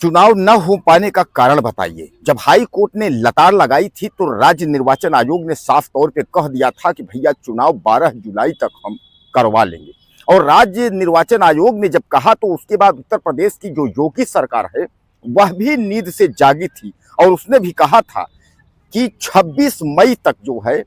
चुनाव न हो पाने का कारण बताइए। जब हाई कोर्ट ने लताड़ लगाई थी तो राज्य निर्वाचन आयोग ने साफ तौर पे कह दिया था कि भैया चुनाव 12 जुलाई तक हम करवा लेंगे। और राज्य निर्वाचन आयोग ने जब कहा तो उसके बाद उत्तर प्रदेश की जो योगी सरकार है वह भी नींद से जागी थी और उसने भी कहा था कि 26 मई तक जो है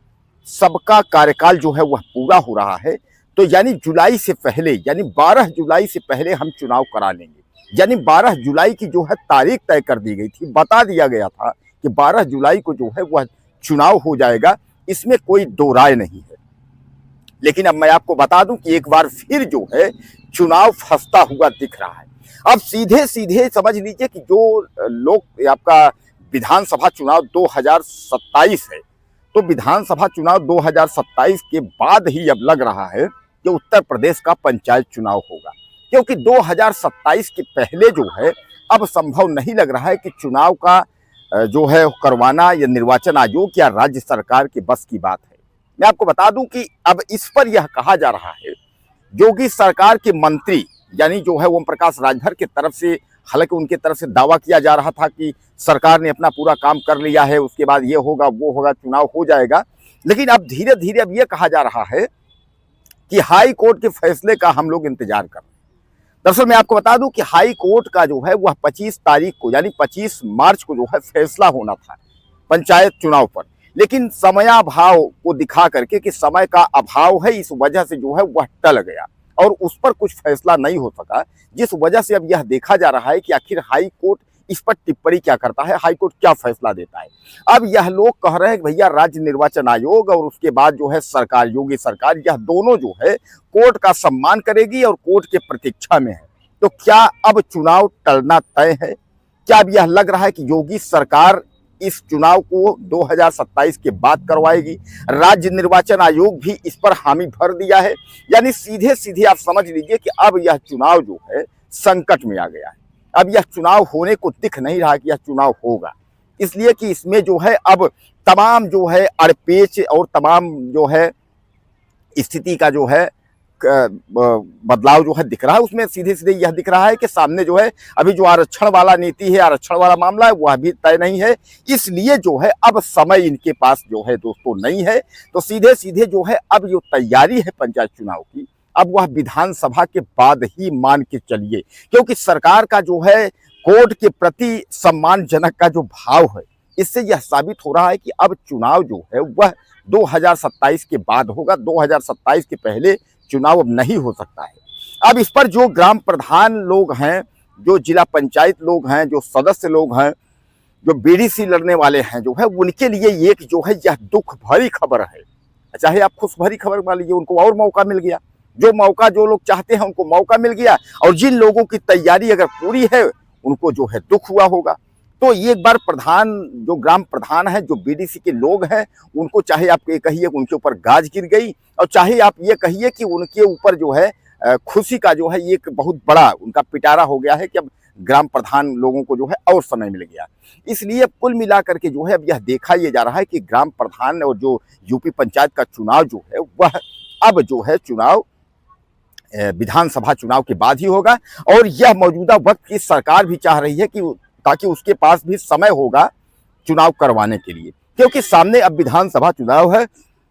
सबका कार्यकाल जो है वह पूरा हो रहा है। तो यानी जुलाई से पहले, यानी 12 जुलाई से पहले हम चुनाव करा लेंगे। यानी 12 जुलाई की जो है तारीख तय कर दी गई थी, बता दिया गया था कि 12 जुलाई को जो है वह चुनाव हो जाएगा, इसमें कोई दो राय नहीं है। लेकिन अब मैं आपको बता दूं कि एक बार फिर जो है चुनाव फंसता हुआ दिख रहा है। अब सीधे सीधे समझ लीजिए कि जो लोग आपका विधानसभा चुनाव 2027 है, तो विधानसभा चुनाव 2027 के बाद ही अब लग रहा है कि उत्तर प्रदेश का पंचायत चुनाव होगा, क्योंकि 2027 के पहले जो है अब संभव नहीं लग रहा है कि चुनाव का जो है करवाना या निर्वाचन आयोग या राज्य सरकार के बस की बात है। मैं आपको बता दूं कि अब इस पर यह कहा जा रहा है, योगी सरकार के मंत्री यानी जो है ओम प्रकाश राजभर की तरफ से, हालांकि उनकी तरफ से दावा किया जा रहा था कि सरकार ने अपना पूरा काम कर लिया है, उसके बाद ये होगा वो होगा, चुनाव हो जाएगा। लेकिन अब धीरे धीरे अब ये कहा जा रहा है कि हाई कोर्ट के फैसले का हम लोग इंतजार कर रहे हैं। दरअसल मैं आपको बता दूं कि हाई कोर्ट का जो है वह 25 तारीख को यानी 25 मार्च को जो है फैसला होना था पंचायत चुनाव पर, लेकिन समयाभाव को दिखा करके कि समय का अभाव है, इस वजह से जो है वह टल गया और उस पर कुछ फैसला नहीं हो सका, जिस वजह से अब यह देखा जा रहा है कि आखिर हाई कोर्ट इस पर टिप्पणी क्या करता है, हाई कोर्ट क्या फैसला देता है। अब यह लोग कह रहे हैं कि भैया राज्य निर्वाचन आयोग और उसके बाद जो है सरकार, योगी सरकार, यह दोनों जो है कोर्ट का सम्मान करेगी और कोर्ट के प्रतीक्षा में है। तो क्या अब चुनाव टलना तय है? क्या अब यह लग रहा है कि योगी सरकार इस चुनाव को 2027 के बाद करवाएगी? राज्य निर्वाचन आयोग भी इस पर हामी भर दिया है। यानी सीधे सीधे आप समझ लीजिए कि अब यह चुनाव जो है संकट में आ गया है। अब यह चुनाव होने को दिख नहीं रहा कि यह चुनाव होगा, इसलिए कि इसमें जो है अब तमाम जो है अड़पेच और तमाम जो है स्थिति का जो है बदलाव जो है दिख रहा है। उसमें सीधे सीधे यह दिख रहा है कि सामने जो है अभी जो आरक्षण वाला नीति है, आरक्षण वाला मामला है, वह भी तय नहीं है। इसलिए जो है अब समय इनके पास जो है दोस्तों नहीं है। तो सीधे सीधे जो है अब जो तैयारी है पंचायत चुनाव की, अब वह विधानसभा के बाद ही मान के चलिए, क्योंकि सरकार का जो है कोर्ट के प्रति सम्मानजनक का जो भाव है, इससे यह साबित हो रहा है कि अब चुनाव जो है वह 2027 के बाद होगा। 2027 के पहले चुनाव अब नहीं हो सकता है। अब इस पर जो ग्राम प्रधान लोग हैं, जो जिला पंचायत लोग हैं, जो सदस्य लोग हैं, जो बीडीसी लड़ने वाले हैं, जो है उनके लिए एक जो है यह दुख भरी खबर है। चाहे आप खुश भरी खबर मान लीजिए, उनको और मौका मिल गया, जो मौका जो लोग चाहते हैं उनको मौका मिल गया, और जिन लोगों की तैयारी अगर पूरी है उनको जो है दुख हुआ होगा। तो एक बार प्रधान, जो ग्राम प्रधान है, जो बीडीसी के लोग हैं, उनको चाहे आप ये कहिए कि उनके ऊपर गाज गिर गई, और चाहे आप ये कहिए कि उनके ऊपर जो है खुशी का जो है एक बहुत बड़ा उनका पिटारा हो गया है कि अब ग्राम प्रधान लोगों को जो है और समय मिल गया। इसलिए कुल मिलाकर के जो है अब यह देखा ये जा रहा है कि ग्राम प्रधान और जो यूपी पंचायत का चुनाव जो है वह अब जो है चुनाव विधानसभा चुनाव के बाद ही होगा। और यह मौजूदा वक्त की सरकार भी चाह रही है कि ताकि उसके पास भी समय होगा चुनाव करवाने के लिए, क्योंकि सामने अब विधानसभा चुनाव है,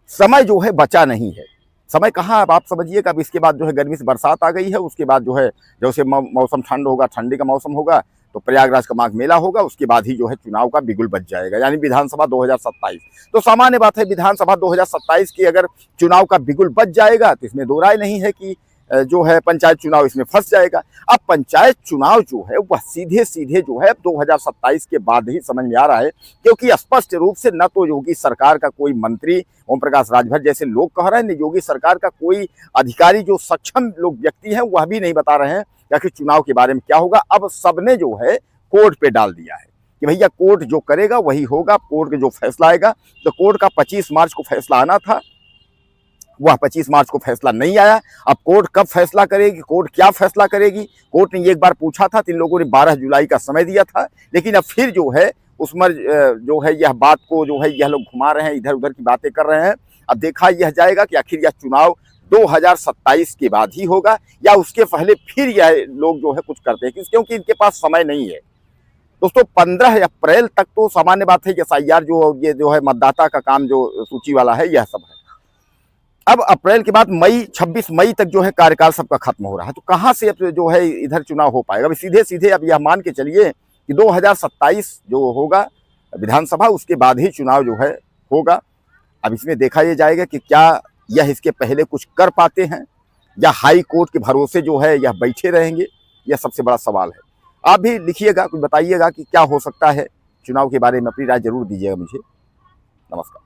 समय जो है बचा नहीं है। समय कहाँ, अब आप समझिए कि अब इसके बाद जो है गर्मी से बरसात आ गई है, उसके बाद जो है जैसे मौसम ठंड होगा, ठंडी का मौसम होगा, तो प्रयागराज का माघ मेला होगा, उसके बाद ही जो है चुनाव का बिगुल बच जाएगा, यानी विधानसभा 2027। तो सामान्य बात है, विधानसभा 2027 की अगर चुनाव का बिगुल बच जाएगा तो इसमें दो राय नहीं है कि जो है पंचायत चुनाव इसमें फंस जाएगा। अब पंचायत चुनाव जो है वह सीधे सीधे जो है 2027 के बाद ही समझ में आ रहा है, क्योंकि स्पष्ट रूप से न तो योगी सरकार का कोई मंत्री, ओम प्रकाश राजभर जैसे लोग कह रहे हैं, न योगी सरकार का कोई अधिकारी, जो सक्षम लोग व्यक्ति हैं, वह भी नहीं बता रहे हैं कि आखिर चुनाव के बारे में क्या होगा। अब सबने जो है कोर्ट पे डाल दिया है कि भैया कोर्ट जो करेगा वही होगा, कोर्ट का जो फैसला आएगा। तो कोर्ट का 25 मार्च को फैसला आना था, वह 25 मार्च को फैसला नहीं आया। अब कोर्ट कब फैसला करेगी, कोर्ट क्या फैसला करेगी? कोर्ट ने एक बार पूछा था, तीन लोगों ने 12 जुलाई का समय दिया था, लेकिन अब फिर जो है उसमें जो है यह बात को जो है यह लोग घुमा रहे हैं, इधर उधर की बातें कर रहे हैं। अब देखा यह जाएगा कि आखिर यह चुनाव 2027 के बाद ही होगा या उसके पहले फिर यह लोग जो है कुछ करते हैं, क्योंकि इनके पास समय नहीं है। दोस्तों 15 अप्रैल तक तो सामान्य बात है कि एसआईआर जो ये जो है मतदाता का काम जो सूची वाला है यह सब है। अब अप्रैल के बाद मई 26 मई तक जो है कार्यकाल सबका खत्म हो रहा है, तो कहाँ से अब जो है इधर चुनाव हो पाएगा। अभी सीधे सीधे अब यह मान के चलिए कि 2027 जो होगा विधानसभा, उसके बाद ही चुनाव जो है होगा। अब इसमें देखा ये जाएगा कि क्या यह इसके पहले कुछ कर पाते हैं या हाई कोर्ट के भरोसे जो है यह बैठे रहेंगे, यह सबसे बड़ा सवाल है। आप भी लिखिएगा, कुछ बताइएगा कि क्या हो सकता है चुनाव के बारे में, अपनी राय जरूर दीजिएगा मुझे। नमस्कार।